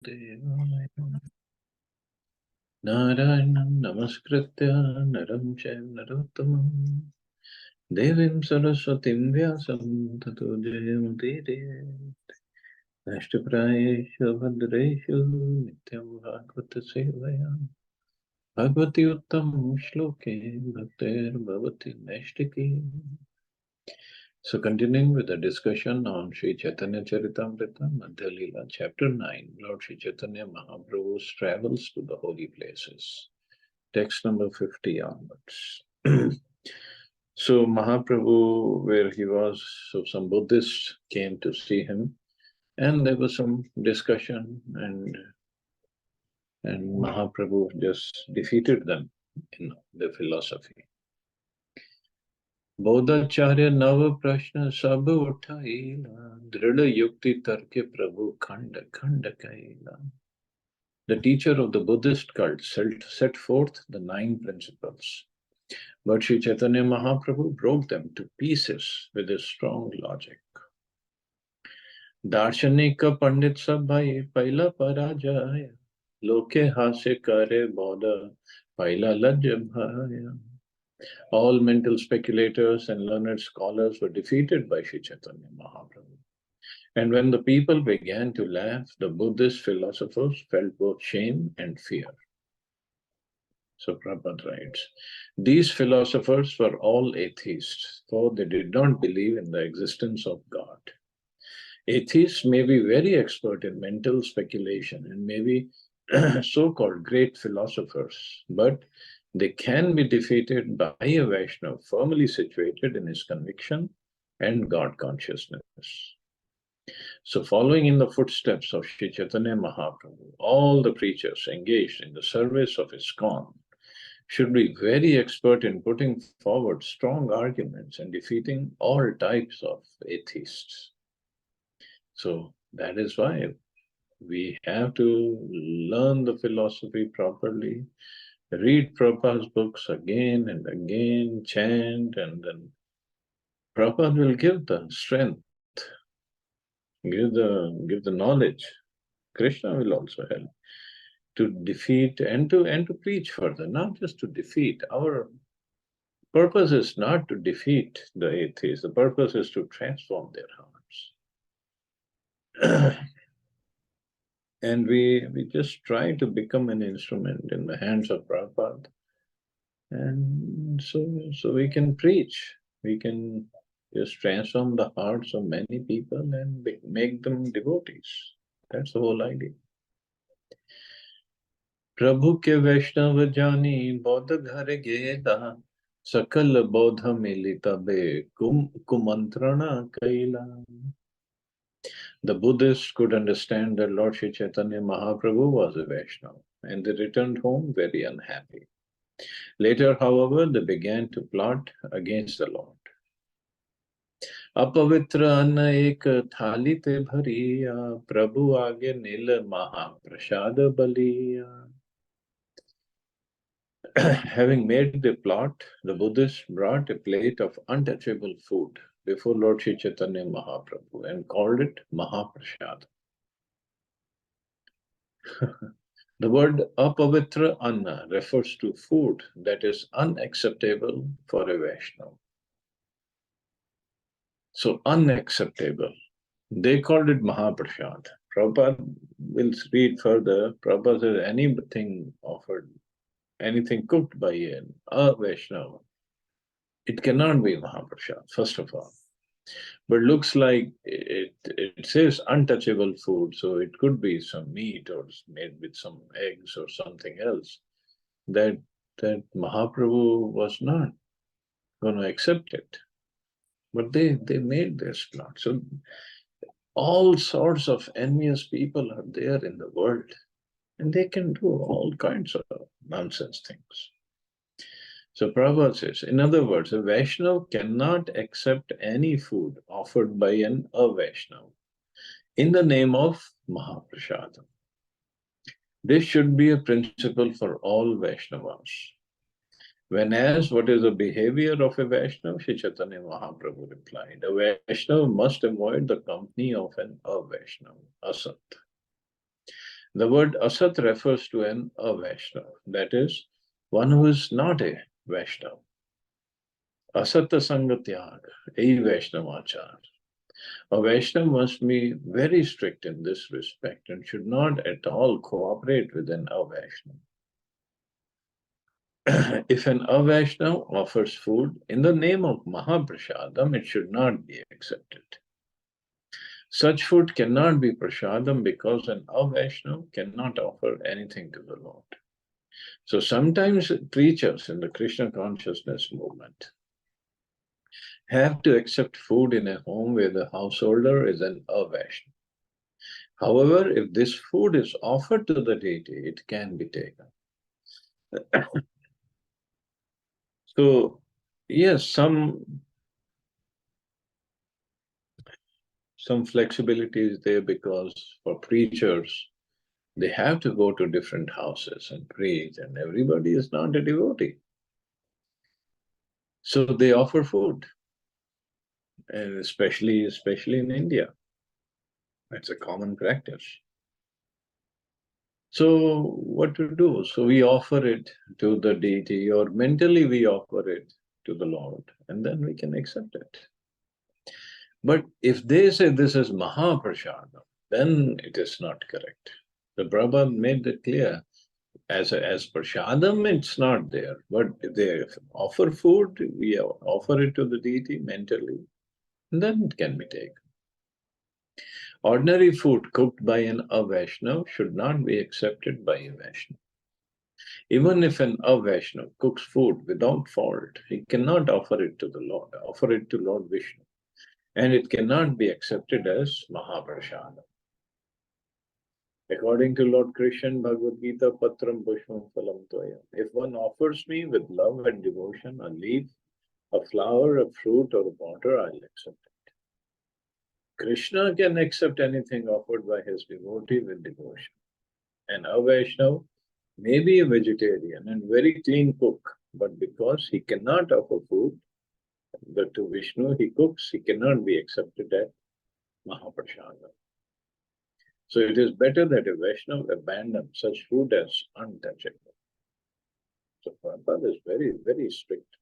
Devaya. Narayanam Namaskritya Naram Chaiv Narottamam Devim Saraswatim Vyasam Tato Jayamudire Nashtaprayeshu Bhadreshu Nityam Bhagavata Sevaya Bhagavati Uttam Shloke Bhaktir Bhavati Nashtaki. So continuing with the discussion on Sri Chaitanya Charitamrita, Madhya Leela, Chapter 9, Lord Sri Chaitanya Mahaprabhu's travels to the holy places. Text number 50 onwards. So Mahaprabhu, where he was, so some Buddhists came to see him, and there was some discussion, and Mahaprabhu just defeated them in the philosophy. बोधाचार्य नव प्रश्न सब उठाइला दृढ़ युक्ति तर्क प्रभु खंड खंड कहिला. The teacher of the Buddhist cult set forth the 9 principles, but Sri Chaitanya Mahaprabhu broke them to pieces with his strong logic. दार्शनिक का पंडित सब भाई पहला पराजय लोके हास्य करे बोध पहला लज्ज भय. All mental speculators and learned scholars were defeated by Sri Chaitanya Mahaprabhu. And when the people began to laugh, the Buddhist philosophers felt both shame and fear. So Prabhupada writes, these philosophers were all atheists, for they did not believe in the existence of God. Atheists may be very expert in mental speculation and may be so-called great philosophers, but they can be defeated by a Vaishnava firmly situated in his conviction and God consciousness. So following in the footsteps of Sri Chaitanya Mahaprabhu, all the preachers engaged in the service of ISKCON should be very expert in putting forward strong arguments and defeating all types of atheists. So that is why we have to learn the philosophy properly, read Prabhupada's books again and again, chant, and then Prabhupada will give the strength, give the knowledge. Krishna will also help to defeat and to preach further, not just to defeat. Our purpose is not to defeat the atheists. The purpose is to transform their hearts. And we just try to become an instrument in the hands of Prabhupada. And so we can preach. We can just transform the hearts of many people and make them devotees. That's the whole idea. प्रभु के वैष्णव जानी बौद्ध घर गेदा सकल बौद्ध मिलित बे कुमंत्रणा कैला. The Buddhists could understand that Lord Sri Chaitanya Mahaprabhu was a Vaishnava, and they returned home very unhappy. Later, however, they began to plot against the Lord. अपवित्र अन्न एक थाली ते भरिया प्रभु आगे नील महाप्रसाद Ballia. Having made the plot, the Buddhists brought a plate of untouchable food before Lord Sri Chaitanya Mahaprabhu and called it Mahaprasad. The word apavitra anna refers to food that is unacceptable for a Vaishnava. So unacceptable. They called it Mahaprasad. Prabhupada will read further. Prabhupada says anything offered, anything cooked by a Vaishnava, it cannot be Mahaprasad, first of all. But looks like it says untouchable food, so it could be some meat or made with some eggs or something else. That Mahaprabhu was not going to accept it. But they made this plot. So all sorts of envious people are there in the world, and they can do all kinds of nonsense things. So Prabhupada says, in other words, a Vaishnava cannot accept any food offered by an Avaishnava in the name of Mahaprasadam. This should be a principle for all Vaishnavas. When asked what is the behavior of a Vaishnava, Sri Chaitanya Mahaprabhu replied, a Vaishnava must avoid the company of an Avaishnava, Asat. The word asat refers to an Vaishnav, that is, one who is not a Vaishnav. Asata Sangatyag, a Vaishnavachar. A Vaishnav must be very strict in this respect and should not at all cooperate with an Avaishnav. If an Avaishnav offers food in the name of Mahaprasadam, it should not be accepted. Such food cannot be prasadam because an Avaishnav cannot offer anything to the Lord. So sometimes preachers in the Krishna consciousness movement have to accept food in a home where the householder is an Avaishnav. However, if this food is offered to the deity, it can be taken. So, yes, some flexibility is there because for preachers, they have to go to different houses and preach, and everybody is not a devotee. So they offer food, and especially in India. It's a common practice. So what to do? So we offer it to the deity, or mentally we offer it to the Lord, and then we can accept it. But if they say this is Mahaprasadam, then it is not correct. The Prabhupada made it clear. As Prasadam, it's not there. But if they offer food, we offer it to the deity mentally, and then it can be taken. Ordinary food cooked by an Avaishnav should not be accepted by a Vaishnav. Even if an Avaishnav cooks food without fault, he cannot offer it to Lord Vishnu, and it cannot be accepted as Mahaprasada. According to Lord Krishna, Bhagavad Gita, Patram Pushpam Phalam Toyam. If one offers me with love and devotion a leaf, a flower, a fruit, or a water, I'll accept it. Krishna can accept anything offered by his devotee with devotion. And a Vaishnav may be a vegetarian and very clean cook, but because he cannot offer food to Vishnu, he cooks, he cannot be accepted at Mahaprasada. So it is better that a Vaishnav abandon such food as untouchable. So Prabhupada is very, very strict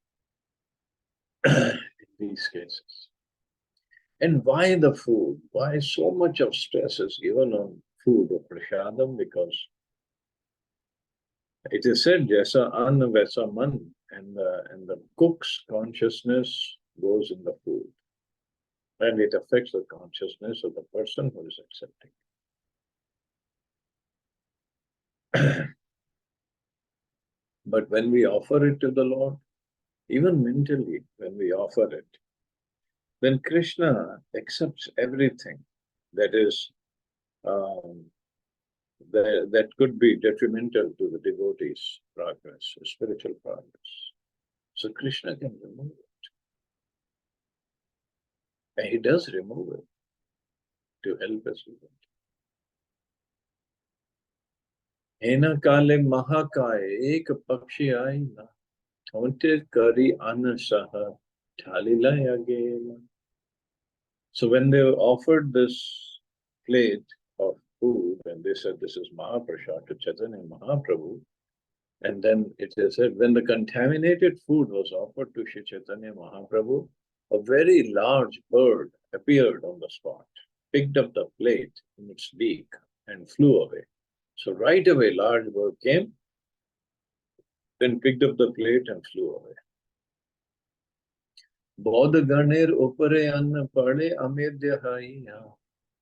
in these cases. And why the food? Why so much of stress is given on food or prasadam? Because it is said, Jaisa Anna Vaisa Man, and the cook's consciousness goes in the food. And it affects the consciousness of the person who is accepting. But when we offer it to the Lord, even mentally, when we offer it, then Krishna accepts everything that is that could be detrimental to the devotee's progress, spiritual progress. So Krishna can remove it. And he does remove it to help us with it. Ena kale mahakaya ek pakshi aina, thonte kari anasaha, thalila yagela. So when they offered this plate of food, and they said this is Mahaprasad to Chaitanya Mahaprabhu, and then it is said when the contaminated food was offered to Shri Chaitanya Mahaprabhu, a very large bird appeared on the spot, picked up the plate in its beak and flew away. So right away, large bird came, then picked up the plate and flew away. Bodha ganer upare anna pade amedya haiya.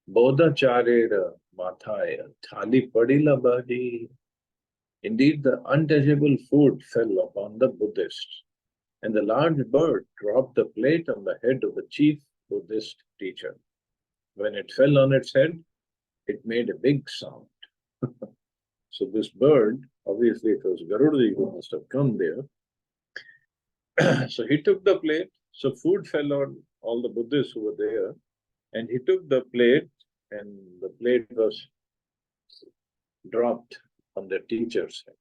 Bodha charera mathaya thali padila badi. Indeed, the untouchable food fell upon the Buddhists, and the large bird dropped the plate on the head of the chief Buddhist teacher. When it fell on its head, it made a big sound. So this bird, obviously it was Garudaji who must have come there. So he took the plate. So food fell on all the Buddhists who were there, and he took the plate, and the plate was dropped on the teacher's head.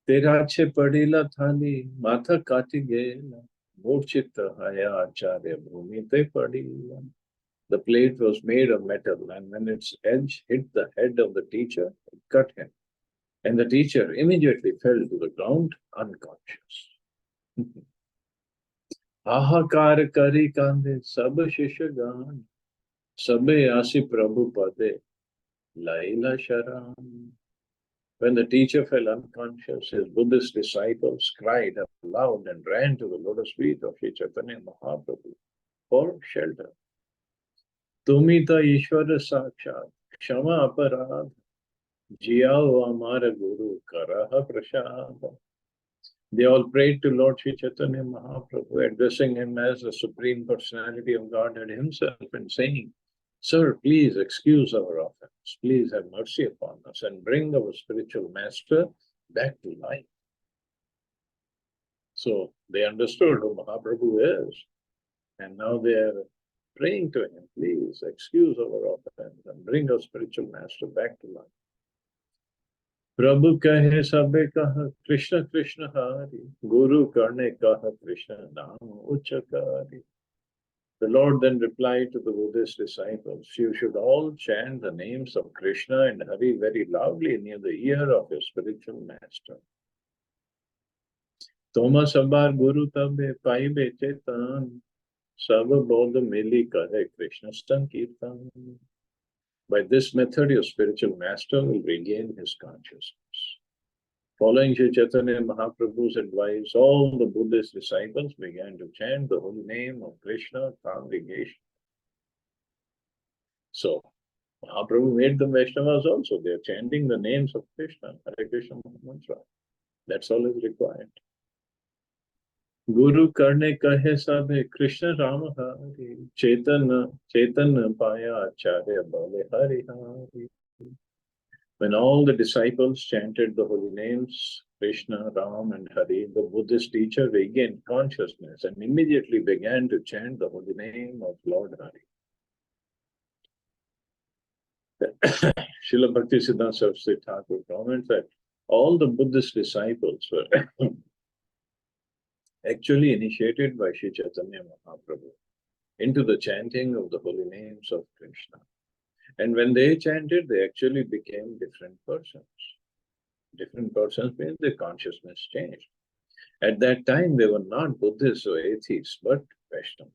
Terache padila thali, matha kati gela, murchita haya acharya bhumite padila. The plate was made of metal, and when its edge hit the head of the teacher, it cut him. And the teacher immediately fell to the ground unconscious. हाहाकार करी कांधे सब शिष्य गान सबे आसी प्रभु पदे laila sharam. When the teacher fell unconscious, his Buddhist disciples cried aloud and ran to the lotus feet of Sri Chaitanya Mahaprabhu for shelter. Tumita Ishvara Sakshat, Kshama Aparad, Jiyao Amara Guru, Karaha Prashad. They all prayed to Lord Sri Chaitanya Mahaprabhu, addressing him as the Supreme Personality of Godhead himself and saying, Sir, please excuse our offense. Please have mercy upon us and bring our spiritual master back to life. So they understood who Mahaprabhu is. And now they are praying to him, please excuse our offense and bring our spiritual master back to life. Prabhu kahe sabe kaha Krishna Krishna Hari, Guru karne kaha Krishna Naam Uchakari. The Lord then replied to the Buddhist disciples, you should all chant the names of Krishna and Hari very loudly near the ear of your spiritual master. Toma sabar Guru tabe paibe chetan, sab bodh mili kare Krishna sankirtan. By this method, your spiritual master will regain his consciousness. Following Sri Chaitanya Mahaprabhu's advice, all the Buddhist disciples began to chant the holy name of Krishna congregation. So, Mahaprabhu made them Vaishnavas also. They are chanting the names of Krishna, Hare Krishna mantra. That's all is required. Guru karne kahe sabe Krishna Rama Hari, Chaitanya paya acharya bole Hari Hari. When all the disciples chanted the holy names, Krishna, Ram, and Hari, the Buddhist teacher regained consciousness and immediately began to chant the holy name of Lord Hari. Srila Bhaktisiddhanta Saraswati Thakur comments that all the Buddhist disciples were actually initiated by Sri Chaitanya Mahaprabhu into the chanting of the holy names of Krishna. And when they chanted, they actually became different persons. Different persons means their consciousness changed. At that time, they were not Buddhists or atheists, but Vaishnavas.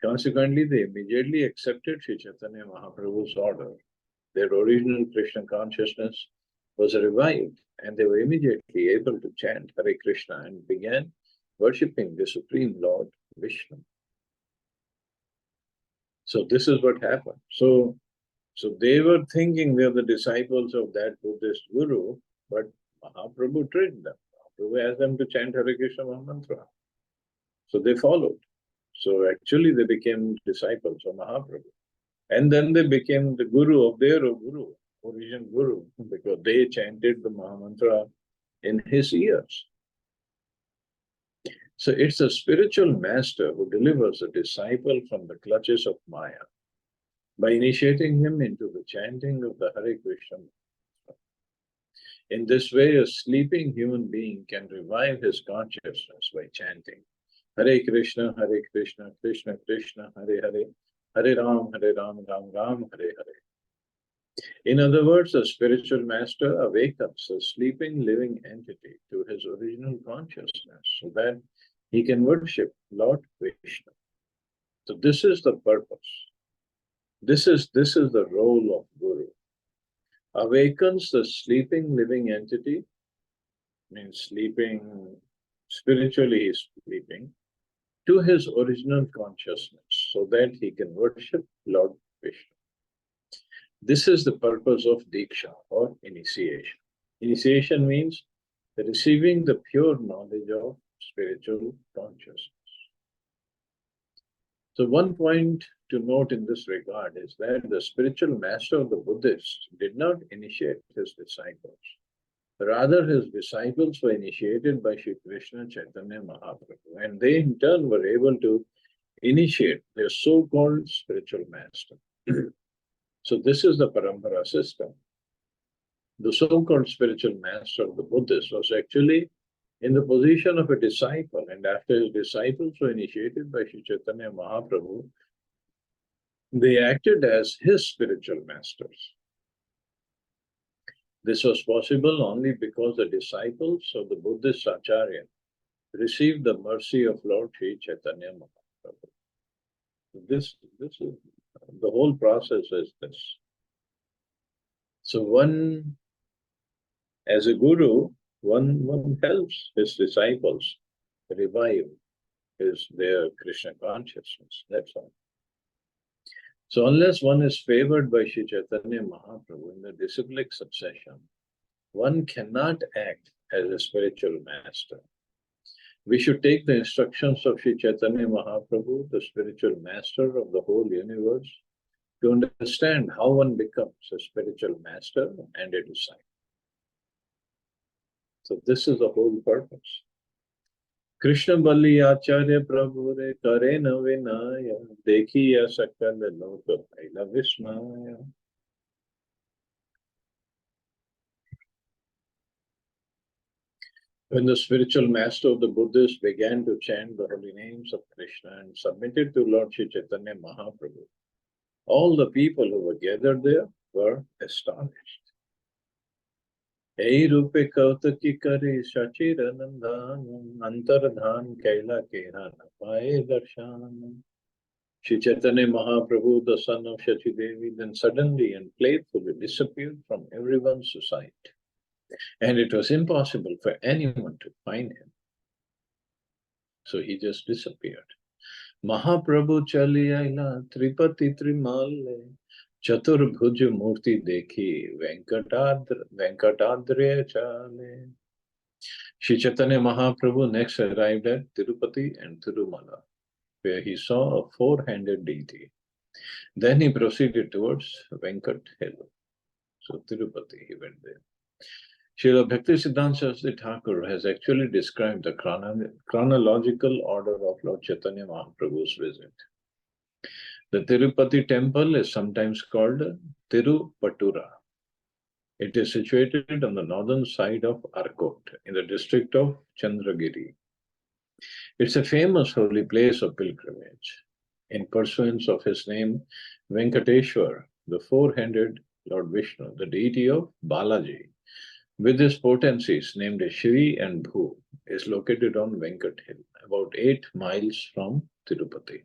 Consequently, they immediately accepted Sri Chaitanya Mahaprabhu's order. Their original Krishna consciousness was revived, and they were immediately able to chant Hare Krishna and began worshipping the Supreme Lord Vishnu. So this is what happened. So they were thinking they are the disciples of that Buddhist guru, but Mahaprabhu trained them. Mahaprabhu asked them to chant Hare Krishna mantra. So they followed. So actually they became disciples of Mahaprabhu. And then they became the guru of their guru, original guru, because they chanted the Mahamantra in his ears. So it's a spiritual master who delivers a disciple from the clutches of Maya by initiating him into the chanting of the Hare Krishna. In this way, a sleeping human being can revive his consciousness by chanting Hare Krishna, Krishna Krishna, Hare Hare, Hare Ram, Ram Ram, Hare Hare. In other words, a spiritual master awakens a sleeping living entity to his original consciousness so that he can worship Lord Vishnu. So this is the purpose. This is the role of Guru. Awakens the sleeping living entity, means sleeping, spiritually is sleeping, to his original consciousness so that he can worship Lord Vishnu. This is the purpose of Diksha or initiation. Initiation means receiving the pure knowledge of spiritual consciousness. So one point to note in this regard is that the spiritual master of the Buddhists did not initiate his disciples. Rather, his disciples were initiated by Sri Krishna Chaitanya Mahaprabhu, and they in turn were able to initiate their so-called spiritual master. So this is the parampara system. The so-called spiritual master of the Buddhists was actually in the position of a disciple, and after his disciples were initiated by Sri Chaitanya Mahaprabhu, They acted as his spiritual masters. This was possible only because the disciples of the Buddhist Acharya received the mercy of Lord Sri Chaitanya Mahaprabhu. This is the whole process is this. So one, as a guru, one helps his disciples revive their Krishna consciousness. That's all. So unless one is favored by Sri Chaitanya Mahaprabhu in the disciplic succession, one cannot act as a spiritual master. We should take the instructions of Sri Chaitanya Mahaprabhu, the spiritual master of the whole universe, to understand how one becomes a spiritual master and a disciple. So this is the whole purpose. Krishna Balli Acharya Prabhu Re Kare Na Vinaya Dekhiya Sakal Loka Bhaila Vismaya. When the spiritual master of the Buddhists began to chant the holy names of Krishna and submitted to Lord Sri Chaitanya Mahaprabhu, all the people who were gathered there were astonished. Ei rupe kautaki kare shachir anandan antardhan kaila kera napaye darshan. Sri Chaitanya Mahaprabhu, the son of Shachi Devi, then suddenly and playfully disappeared from everyone's sight. And it was impossible for anyone to find him. So he just disappeared. Mahaprabhu chali aila tripati trimale chaturbhuj murti dekhi venkatadre chale. Sri Chaitanya Mahaprabhu next arrived at Tirupati and Tirumala, where he saw a four-handed deity. Then he proceeded towards Venkat Hill. So Tirupati, he went there. Srila Bhaktisiddhanta Saraswati Thakur has actually described the chronological order of Lord Chaitanya Mahaprabhu's visit. The Tirupati temple is sometimes called Tirupatura. It is situated on the northern side of Arcot in the district of Chandragiri. It's a famous holy place of pilgrimage. In pursuance of his name, Venkateshwar, the four-handed Lord Vishnu, the deity of Balaji, with his potencies named as Shri and Bhu, is located on Venkat Hill, about 8 miles from Tirupati.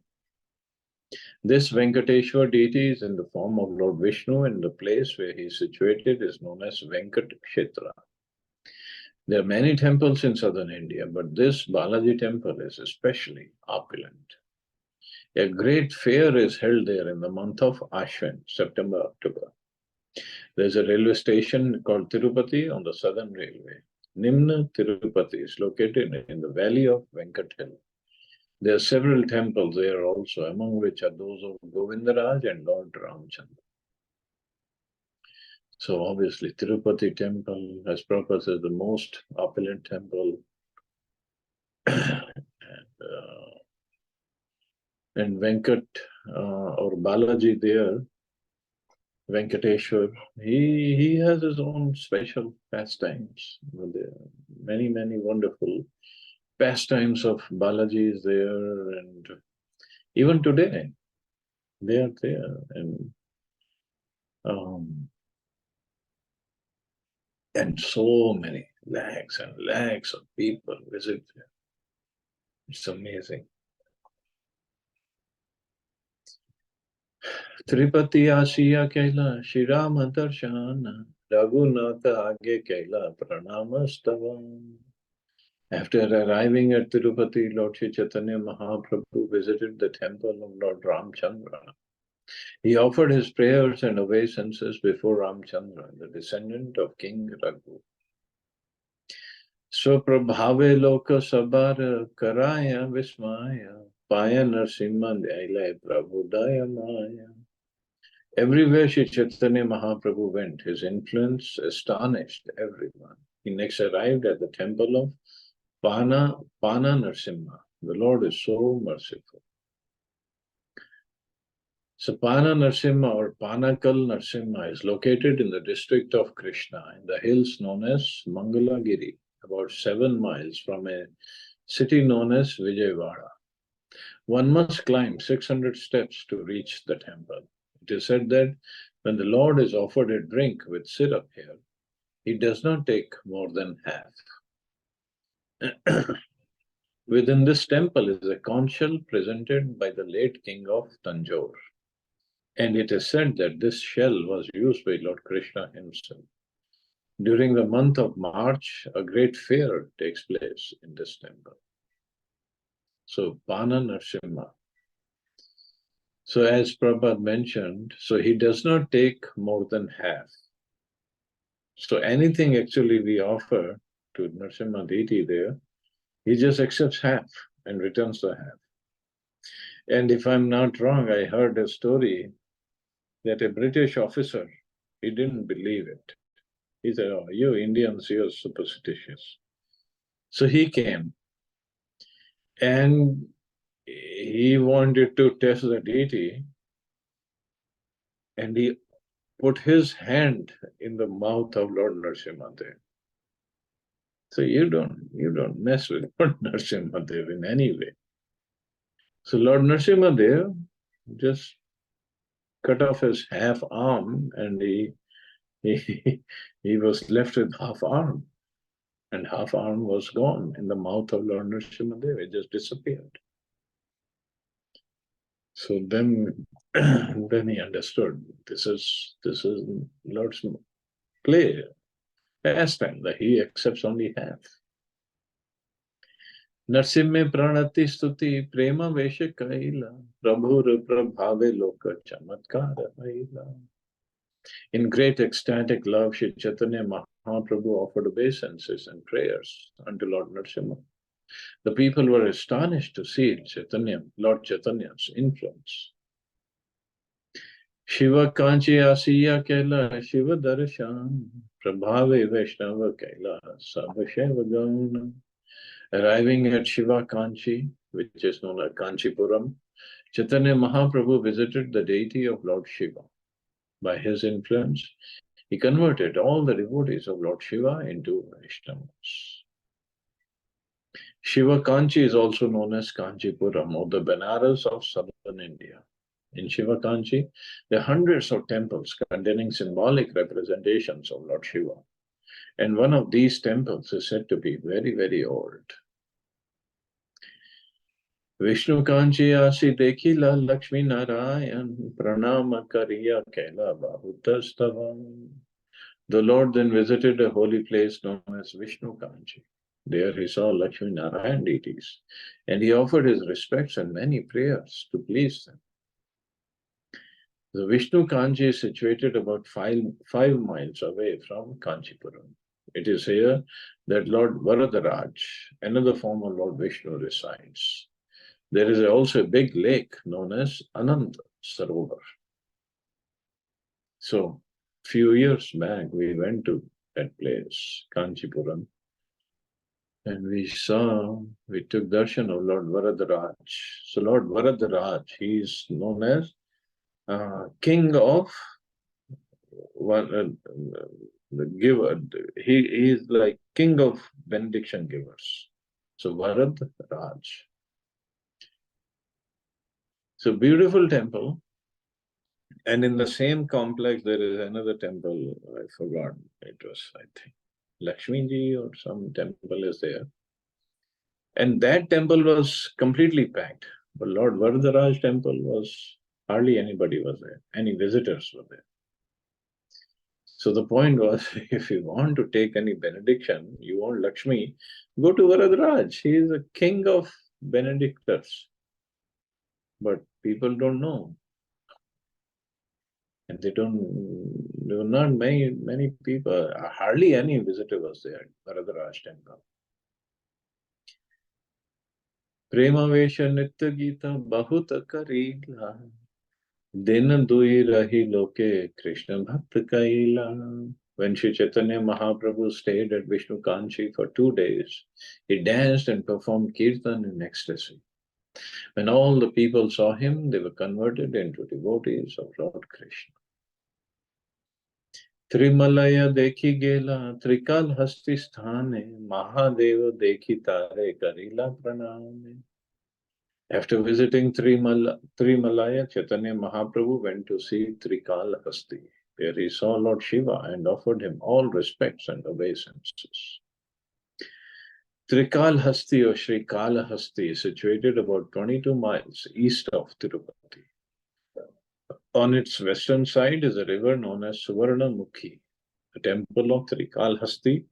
This Venkateshwar deity is in the form of Lord Vishnu, and the place where he is situated is known as Venkat Kshetra. There are many temples in southern India, but this Balaji temple is especially opulent. A great fair is held there in the month of Ashwin, September, October. There's a railway station called Tirupati on the Southern Railway. Nimna Tirupati is located in the valley of Venkat Hill. There are several temples there also, among which are those of Govindaraj and Lord Ramchandra. So obviously Tirupati temple as purpose as the most opulent temple. And Venkat or Balaji there, Venkateshwar, he has his own special pastimes. There are many wonderful pastimes of Balaji is there, and even today they are there, and so many lakhs and lakhs of people visit there. It's amazing. Tripati Asiya Kaila Shirama Darshana Raghunatha Age Kaila Pranamastavam. After arriving at Tirupati, Lord Sri Chaitanya Mahaprabhu visited the temple of Lord Ramchandra. He offered his prayers and obeisances before Ramchandra, the descendant of King Raghu. Swaprabhave Loka Sabara Karaya Vismaya Paya Narsimha Dyaila Prabhudaya Maya. Everywhere Sri Chaitanya Mahaprabhu went, his influence astonished everyone. He next arrived at the temple of Pana Narsimha. The Lord is so merciful. So Pana Narsimha or Panakal Narsimha is located in the district of Krishna in the hills known as Mangalagiri, about 7 miles from a city known as Vijayawada. One must climb 600 steps to reach the temple. It is said that when the Lord is offered a drink with syrup here, he does not take more than half. Within this temple is a conch shell presented by the late king of Tanjore. And it is said that this shell was used by Lord Krishna himself. During the month of March, a great fair takes place in this temple. So, Pana Narsimha. So, as Prabhupada mentioned, so he does not take more than half. So, anything actually we offer to Narsimha deity there, he just accepts half and returns the half. And if I'm not wrong, I heard a story that a British officer, he didn't believe it. He said, "Oh, you Indians, you're superstitious." So he came and he wanted to test the deity, and he put his hand in the mouth of Lord Nrsimhadev. So you don't mess with Lord Nrsimhadev in any way. So Lord Nrsimhadev just cut off his half arm, and he he was left with half arm, and half arm was gone in the mouth of Lord Nrsimhadev. It just disappeared. So then, then he understood this is Lord's play, pastime, that he accepts only half. नरसिम्हे Pranati स्तुति प्रेम वेश कैला प्रभुर प्रभावे लोक चमत्कार हैला. In great ecstatic love, Shri Chaitanya Mahaprabhu offered obeisances and prayers unto Lord Nrsimha. The people were astonished to see Chaitanya, Lord Chaitanya's influence. Shiva Kanchi Asiya Kaila Shiva Darshan Prabhave Vaishnava Kaila Sabhasheva Gauna. Arriving at Shiva Kanchi, which is known as Kanchipuram, Chaitanya Mahaprabhu visited the deity of Lord Shiva. By his influence, he converted all the devotees of Lord Shiva into Vaishnavas. Shiva Kanchi is also known as Kanchipuram, or the Benares of southern India. In Shiva Kanchi, there are hundreds of temples containing symbolic representations of Lord Shiva. And one of these temples is said to be very, very old. Vishnu Kanchi Asi Dekhila Lakshmi Narayan Pranama Kariya Kela Bahutastavam. The Lord then visited a holy place known as Vishnu Kanchi. There he saw Lakshmi Narayan deities, and he offered his respects and many prayers to please them. The Vishnu Kanchi is situated about five miles away from Kanchipuram. It is here that Lord Varadaraj, another form of Lord Vishnu, resides. There is also a big lake known as Anant Sarovar. So, few years back, we went to that place, Kanchipuram, and we took darshan of Lord Varadaraj. So, Lord Varadaraj, he is known as king of the giver. He is like king of benediction givers. So, Varadaraj. So, beautiful temple. And in the same complex, there is another temple. I forgot. It was, I think, Lakshmi Ji or some temple is there. And that temple was completely packed. But Lord Varadaraj temple was, hardly anybody was there. Any visitors were there. So the point was, if you want to take any benediction, you want Lakshmi, go to Varadaraj. He is a king of benedictors. But people don't know. And there were not many people, hardly any visitor was there at Varadaraj temple. Prema Vesha Nitya Gita Bahut Karila Din Dui Rahi Loke Krishna Bhakta Kaila. When Sri Chaitanya Mahaprabhu stayed at Vishnu Kanchi for 2 days, he danced and performed kirtan in ecstasy. When all the people saw him, they were converted into devotees of Lord Krishna. Trimalaya dekhi gela, Trikal hasti sthane, Mahadev dekhi tare karila praname. After visiting Trimalaya, Chaitanya Mahaprabhu went to see Trikalahasti. There he saw Lord Shiva and offered him all respects and obeisances. Trikalahasti or Sri Kalahasti is situated about 22 miles east of Tirupati. On its western side is a river known as Suvarnamukhi. The temple of Trikalahasti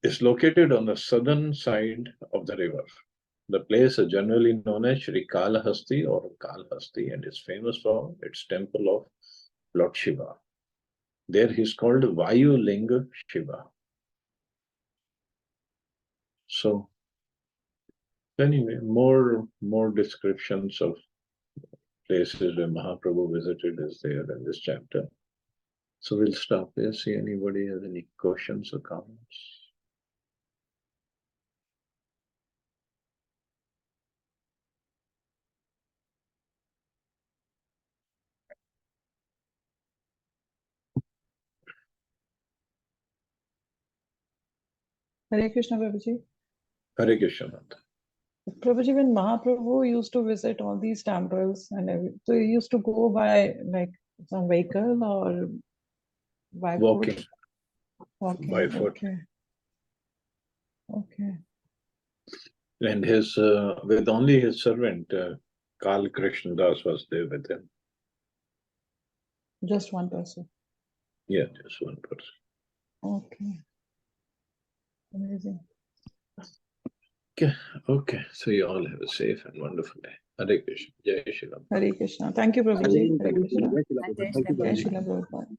is located on the southern side of the river. The place is generally known as Sri Kalahasti or Kalhasti and is famous for its temple of Lord Shiva. There he is called Vayu Linga Shiva. So, anyway, more descriptions of places where Mahaprabhu visited is there in this chapter. So we'll stop there. See anybody has any questions or comments? Hare Krishna, Prabhuji. Hare Krishna. Prabhuji, when Mahaprabhu used to visit all these temples and everything, so he used to go by like some vehicle or by Walking. foot? Walking. By foot. Okay. Okay. And his with only his servant Kal Krishna Das was there with him. Just one person. Yeah, just one person. Okay. Amazing. Okay. So you all have a safe and wonderful day. Hare Krishna. Jai Shri Ram. Hare Krishna. Thank you, Prabhuji. Hare Krishna. Jai Shri Prabhupada. Jai Shri Prabhupada.